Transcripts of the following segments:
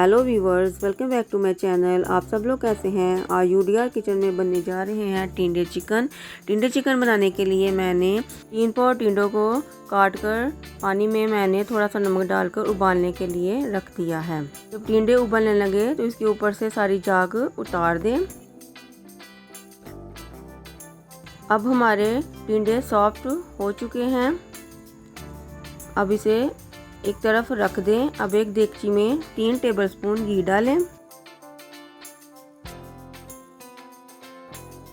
Hello viewers, welcome back to my channel. आप सब लोग कैसे हैं। आज यूडीआर किचन में बनने जा रहे हैं टिंडे चिकन। टिंडे चिकन बनाने के लिए मैंने 3 पाव टिंडों को काट कर पानी में मैंने थोड़ा सा नमक डालकर उबालने के लिए रख दिया है। जब टिंडे उबलने लगे तो इसके ऊपर से सारी झाग उतार दें। अब हमारे टिंडे सॉफ्ट हो चुके हैं। अब इसे एक तरफ रख दें। अब एक देगची में 3 टेबलस्पून घी डालें।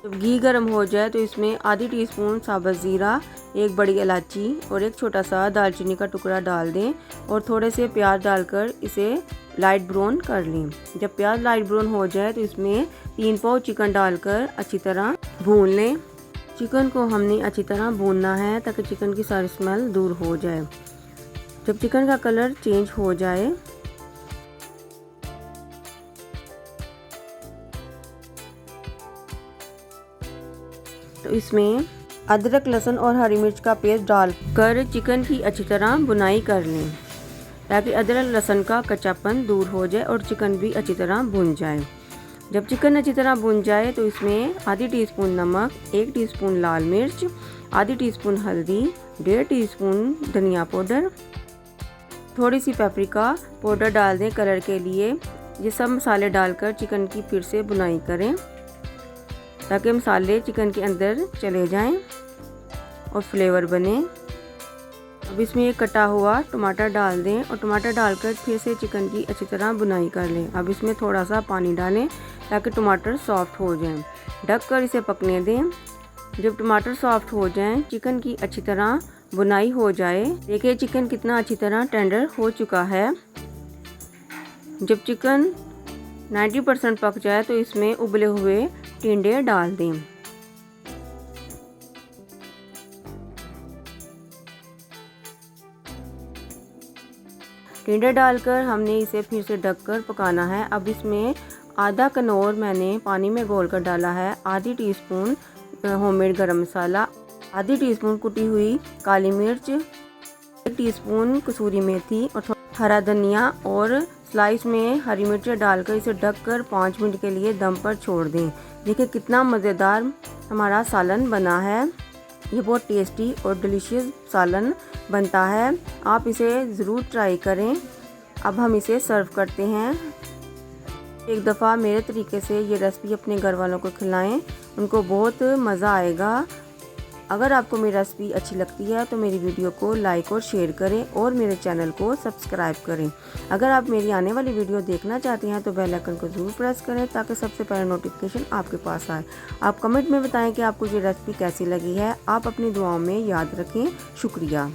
जब घी गर्म हो जाए तो इसमें आधी टीस्पून साबुत ज़ीरा, एक बड़ी इलायची और एक छोटा सा दालचीनी का टुकड़ा डाल दें और थोड़े से प्याज डालकर इसे लाइट ब्राउन कर लें। जब प्याज लाइट ब्राउन हो जाए तो इसमें 3 पाव चिकन डालकर अच्छी तरह भून लें। चिकन को हमने अच्छी तरह भूनना है ताकि चिकन की सारी स्मेल दूर हो जाए। जब चिकन का कलर चेंज हो जाए तो इसमें अदरक, लहसुन और हरी मिर्च का पेस्ट डालकर चिकन की अच्छी तरह भुनाई कर लें ताकि अदरक लहसुन का कच्चापन दूर हो जाए और चिकन भी अच्छी तरह भुन जाए। जब चिकन अच्छी तरह भुन जाए तो इसमें आधी टीस्पून नमक, 1 टीस्पून लाल मिर्च, आधी टीस्पून हल्दी, 1.5 टीस्पून धनिया पाउडर, थोड़ी सी पेपरिका पाउडर डाल दें कलर के लिए। ये सब मसाले डालकर चिकन की फिर से भुनाई करें ताकि मसाले चिकन के अंदर चले जाएं और फ्लेवर बने। अब इसमें एक कटा हुआ टमाटर डाल दें और टमाटर डालकर फिर से चिकन की अच्छी तरह भुनाई कर लें। अब इसमें थोड़ा सा पानी डालें ताकि टमाटर सॉफ्ट हो जाएं। ढककर इसे पकने दें। जब टमाटर सॉफ्ट हो जाएं, चिकन की अच्छी तरह भुनाई हो जाए। देखिए चिकन कितना अच्छी तरह टेंडर हो चुका है। जब चिकन 90% पक जाए तो इसमें उबले हुए टिंडे डाल दें। टिंडे डालकर हमने इसे फिर से ढककर पकाना है। अब इसमें आधा कनौर मैंने पानी में घोलकर डाला है, आधी टीस्पून होममेड गरम मसाला, आधी टीस्पून कुटी हुई काली मिर्च, 1 टीस्पून कसूरी मेथी और हरा धनिया और स्लाइस में हरी मिर्च डालकर इसे ढककर 5 मिनट के लिए दम पर छोड़ दें। देखिए कितना मज़ेदार हमारा सालन बना है। ये बहुत टेस्टी और डिलीशियस सालन बनता है। आप इसे ज़रूर ट्राई करें। अब हम इसे सर्व करते हैं। एक दफ़ा मेरे तरीके से ये रेसिपी अपने घर वालों को खिलाएं, उनको बहुत मज़ा आएगा। अगर आपको मेरी रेसिपी अच्छी लगती है तो मेरी वीडियो को लाइक और शेयर करें और मेरे चैनल को सब्सक्राइब करें। अगर आप मेरी आने वाली वीडियो देखना चाहते हैं तो बेल आइकन को ज़रूर प्रेस करें ताकि सबसे पहले नोटिफिकेशन आपके पास आए। आप कमेंट में बताएं कि आपको ये रेसिपी कैसी लगी है। आप अपनी दुआओं में याद रखें। शुक्रिया।